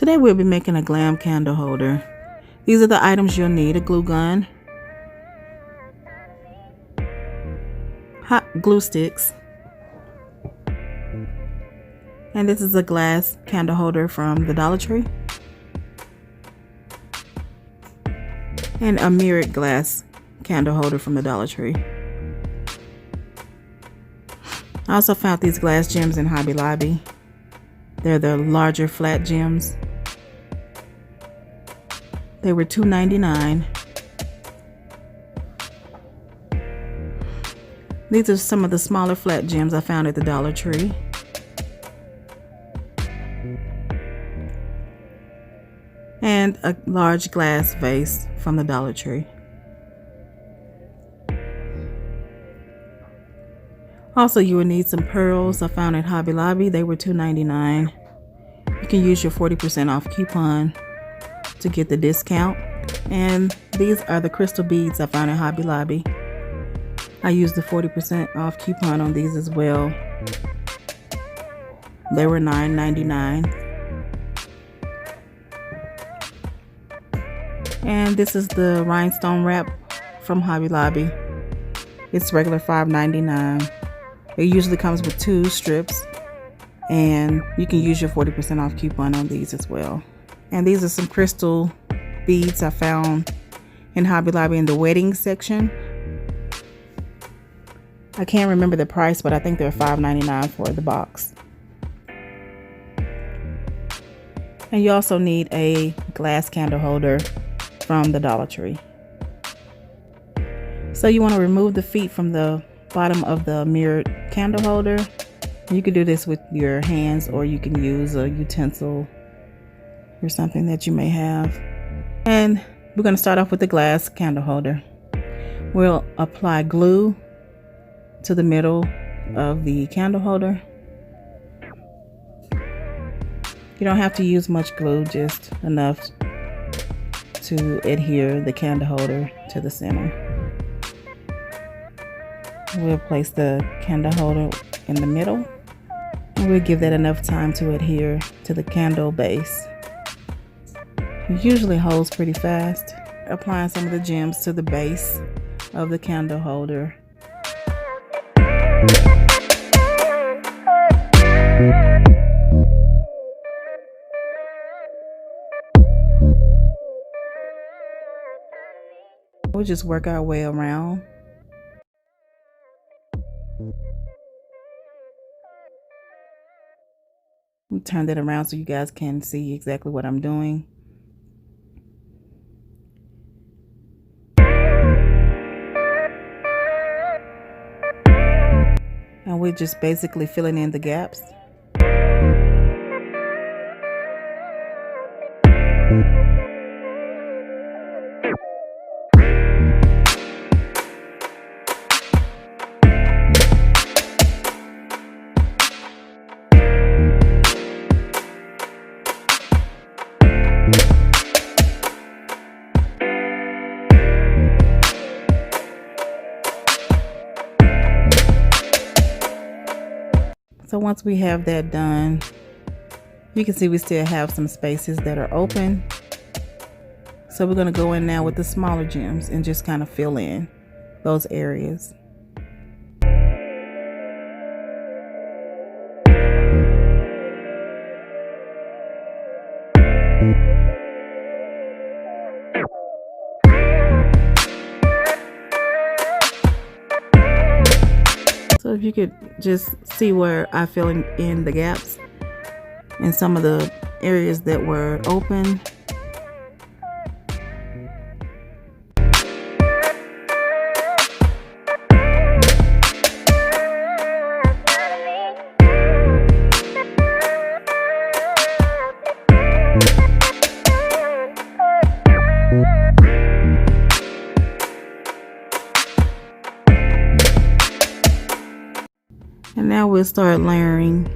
Today we'll be making a Glam candle holder. These are the items you'll need: a glue gun, hot glue sticks, and this is a glass candle holder from the Dollar Tree, and a mirrored glass candle holder from the Dollar Tree. I also found these glass gems in Hobby Lobby. They're the larger flat gems. They were $2.99. These are some of the smaller flat gems I found at the Dollar Tree. And a large glass vase from the Dollar Tree. Also, you will need some pearls I found at Hobby Lobby. They were $2.99. You can use your 40% off coupon to get the discount. And these are the crystal beads I found at Hobby Lobby. I used the 40% off coupon on these as well. They were $9.99. And this is the rhinestone wrap from Hobby Lobby. It's regular $5.99. It usually comes with 2 strips, and you can use your 40% off coupon on these as well. And these are some crystal beads I found in Hobby Lobby in the wedding section. I can't remember the price, but I think they're $5.99 for the box. And you also need a glass candle holder from the Dollar Tree. So you want to remove the feet from the bottom of the mirrored candle holder. You can do this with your hands, or you can use a utensil or something that you may have. And we're going to start off with the glass candle holder. We'll apply glue to the middle of the candle holder. You don't have to use much glue, just enough to adhere the candle holder to the center. We'll place the candle holder in the middle, and we'll give that enough time to adhere to the candle base. It usually holds pretty fast. Applying some of the gems to the base of the candle holder. We'll just work our way around. I'll turn that around so you guys can see exactly what I'm doing. And we're just basically filling in the gaps. So once we have that done, you can see we still have some spaces that are open. So we're going to go in now with the smaller gems and just kind of fill in those areas. So if you could just see where I fill in the gaps and some of the areas that were open. And now we'll start layering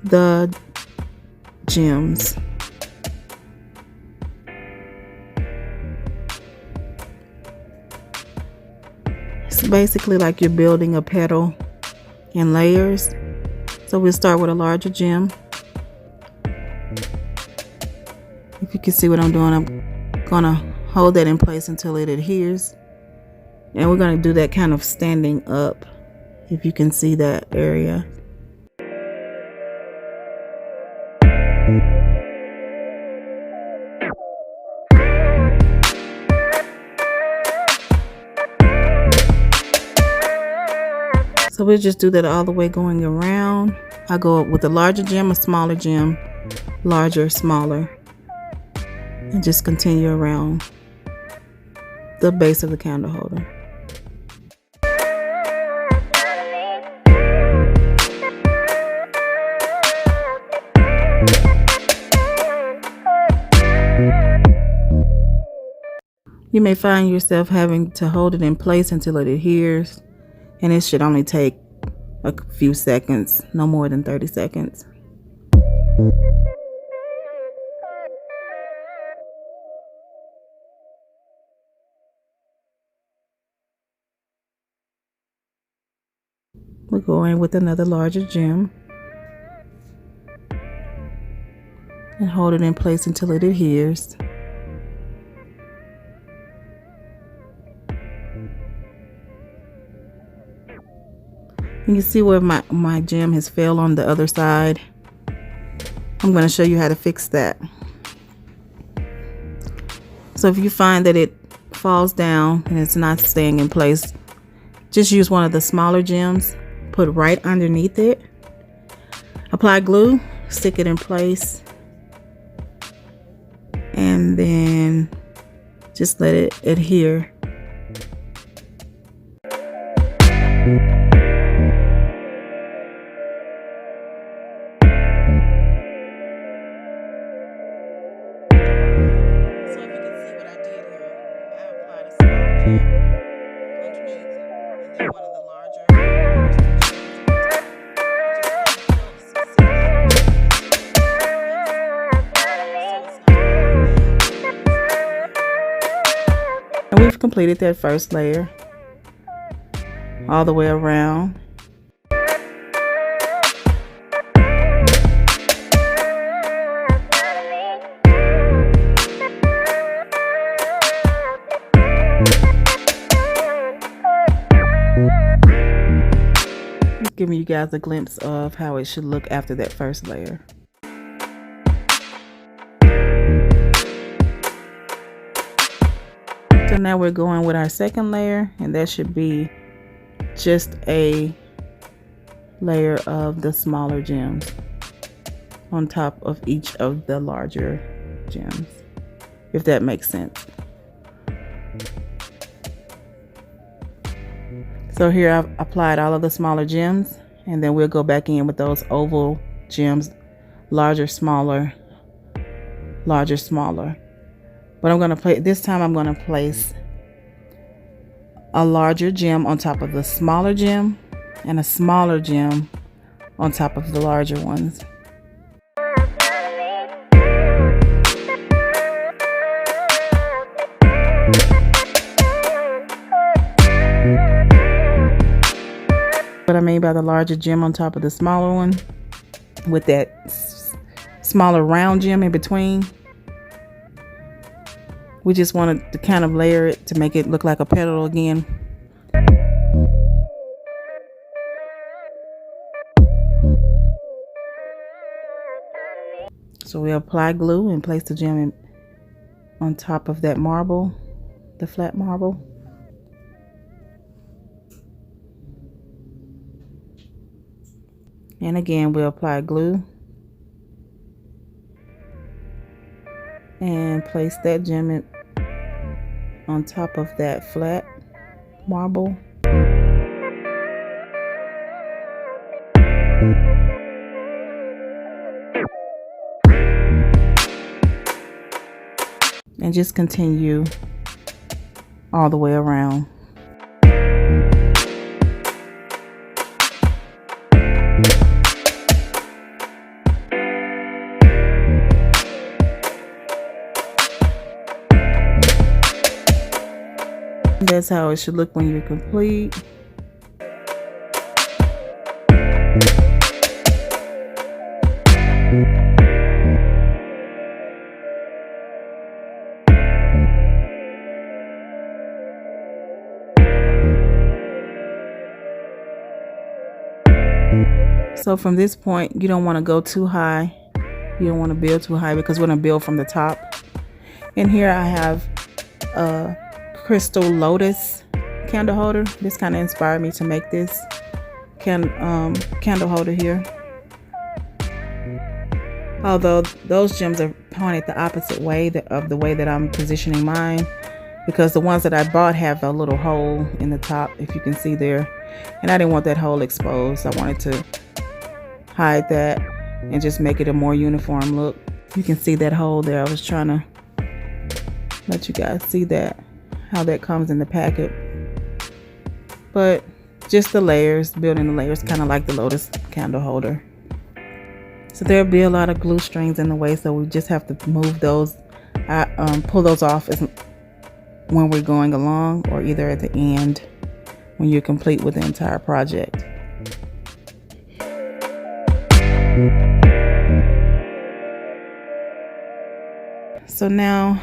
the gems. It's basically like you're building a petal in layers. So we'll start with a larger gem. If you can see what I'm doing, I'm gonna hold that in place until it adheres. And we're gonna do that kind of standing up, if you can see that area. So we'll just do that all the way going around. I go with a larger gem, a smaller gem, larger, smaller, and just continue around the base of the candle holder. You may find yourself having to hold it in place until it adheres, and it should only take a few seconds, no more than 30 seconds. We'll go in with another larger gem and hold it in place until it adheres. You can see where my gem has fell on the other side. I'm going to show you how to fix that. So if you find that it falls down and it's not staying in place, just use one of the smaller gems, put right underneath it, apply glue, stick it in place, and then just let it adhere. And we've completed that first layer all the way around. Just giving you guys a glimpse of how it should look after that first layer. So now we're going with our second layer, and that should be just a layer of the smaller gems on top of each of the larger gems, if that makes sense. So here I've applied all of the smaller gems, and then we'll go back in with those oval gems, larger, smaller, larger, smaller. But this time I'm going to place a larger gem on top of the smaller gem and a smaller gem on top of the larger ones. What I mean by the larger gem on top of the smaller one, with that smaller round gem in between. We just wanted to kind of layer it to make it look like a petal again. So we apply glue and place the gem on top of that marble, the flat marble. And again, we'll apply glue and place that gem on top of that flat marble. And just continue all the way around. That's how it should look when you're complete. So from this point, you don't want to go too high. You don't want to build too high because we're going to build from the top. And here I have a crystal lotus candle holder. This kind of inspired me to make this candle holder here. Although those gems are pointed the opposite way of the way that I'm positioning mine, because the ones that I bought have a little hole in the top, if you can see there, and I didn't want that hole exposed. I wanted to hide that and just make it a more uniform look. You can see that hole there. I was trying to let you guys see that, how that comes in the packet. But just the layers, building the layers, kind of like the lotus candle holder. So there'll be a lot of glue strings in the way, so we just have to move those, pull those off when we're going along, or either at the end when you're complete with the entire project. So now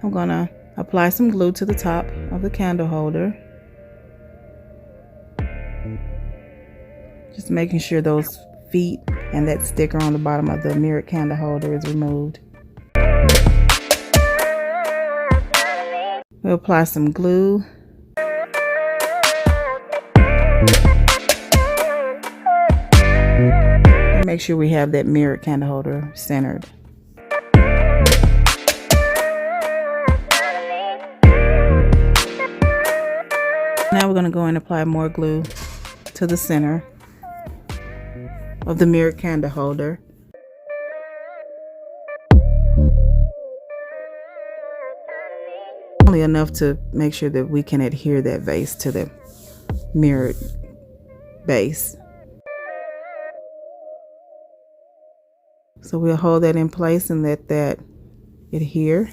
I'm gonna apply some glue to the top of the candle holder. Just making sure those feet and that sticker on the bottom of the mirrored candle holder is removed. We'll apply some glue. And make sure we have that mirrored candle holder centered. Now we're going to go and apply more glue to the center of the mirrored candle holder. Only enough to make sure that we can adhere that vase to the mirrored base. So we'll hold that in place and let that adhere.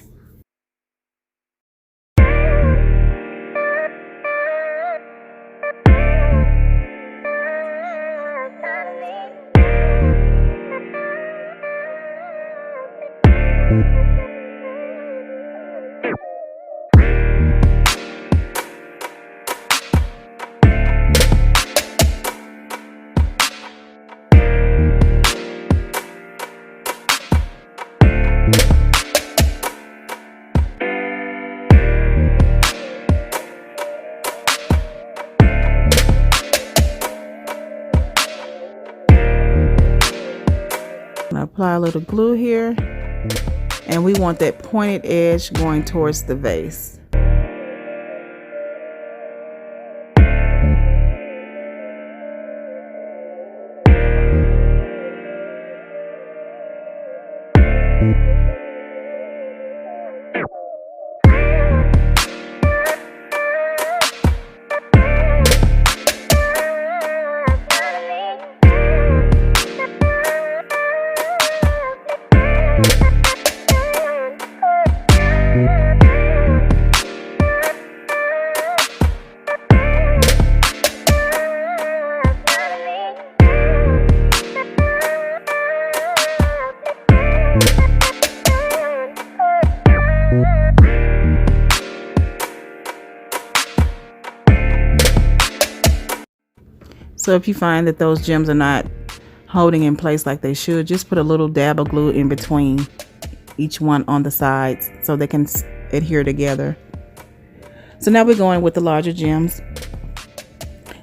Apply a little glue here, and we want that pointed edge going towards the vase. So if you find that those gems are not holding in place like they should, just put a little dab of glue in between each one on the sides so they can adhere together. So now we're going with the larger gems.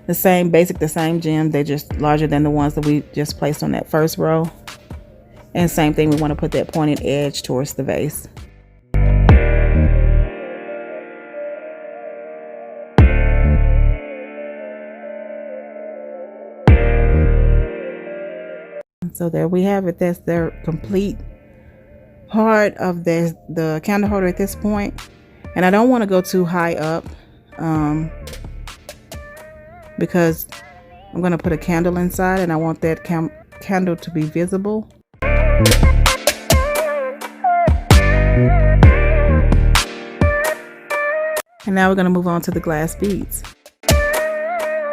The same gem, they're just larger than the ones that we just placed on that first row. And same thing, we want to put that pointed edge towards the vase. So there we have it. That's their complete part of the candle holder at this point. And I don't want to go too high up because I'm going to put a candle inside, and I want that candle to be visible. And now we're going to move on to the glass beads.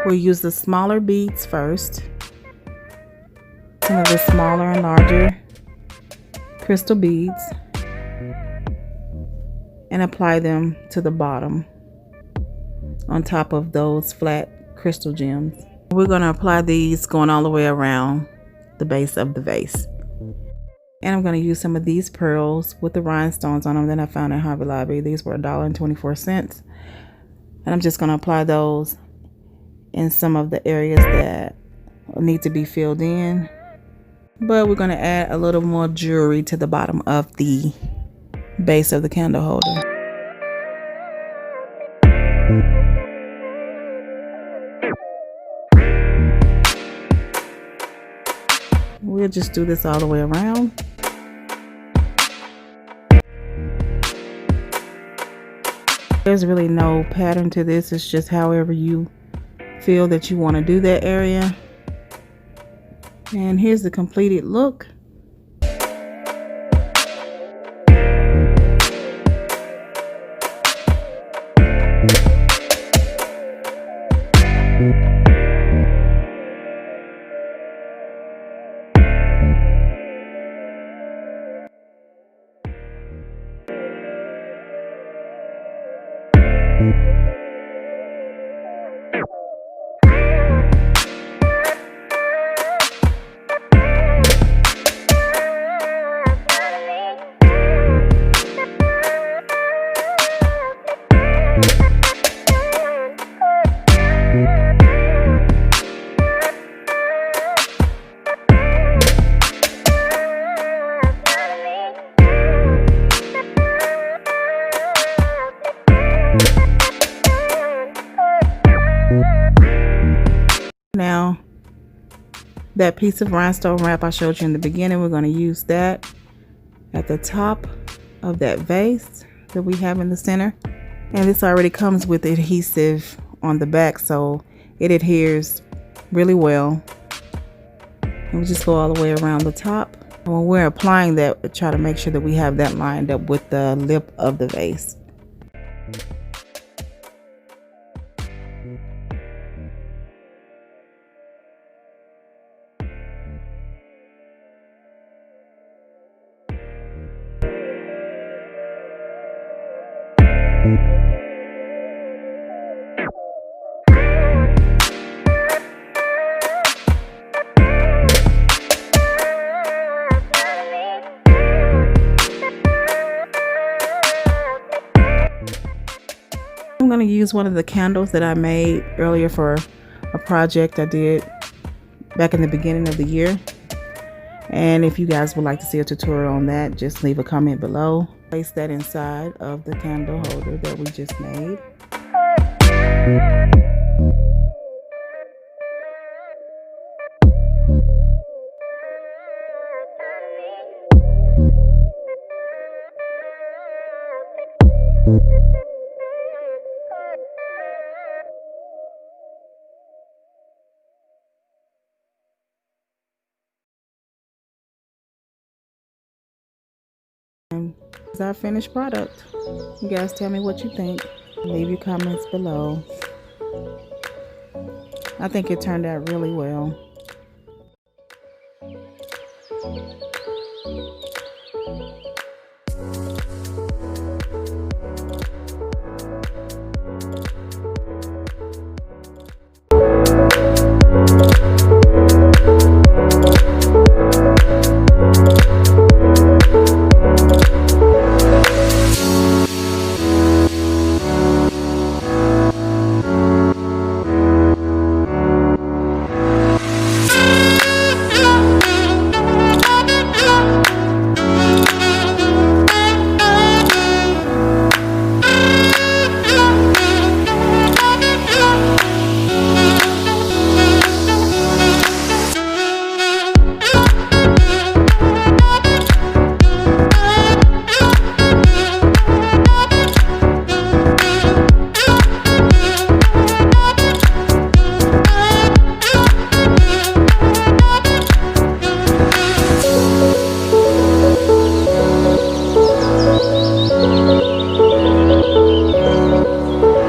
We'll use the smaller beads first. Some of the smaller and larger crystal beads, and apply them to the bottom on top of those flat crystal gems. We're going to apply these going all the way around the base of the vase. And I'm going to use some of these pearls with the rhinestones on them that I found at Hobby Lobby. These were $1.24. And I'm just going to apply those in some of the areas that need to be filled in. But we're going to add a little more jewelry to the bottom of the base of the candle holder. We'll just do this all the way around. There's really no pattern to this. It's just however you feel that you want to do that area. And here's the completed look. Now, that piece of rhinestone wrap I showed you in the beginning, we're going to use that at the top of that vase that we have in the center. And this already comes with adhesive on the back, so it adheres really well. And we just go all the way around the top. And when we're applying that, try to make sure that we have that lined up with the lip of the vase. I'm going to use one of the candles that I made earlier for a project I did back in the beginning of the year. And if you guys would like to see a tutorial on that, just leave a comment below. Place that inside of the candle holder that we just made. And this is our finished product. You guys tell me what you think. Leave your comments below. I think it turned out really well.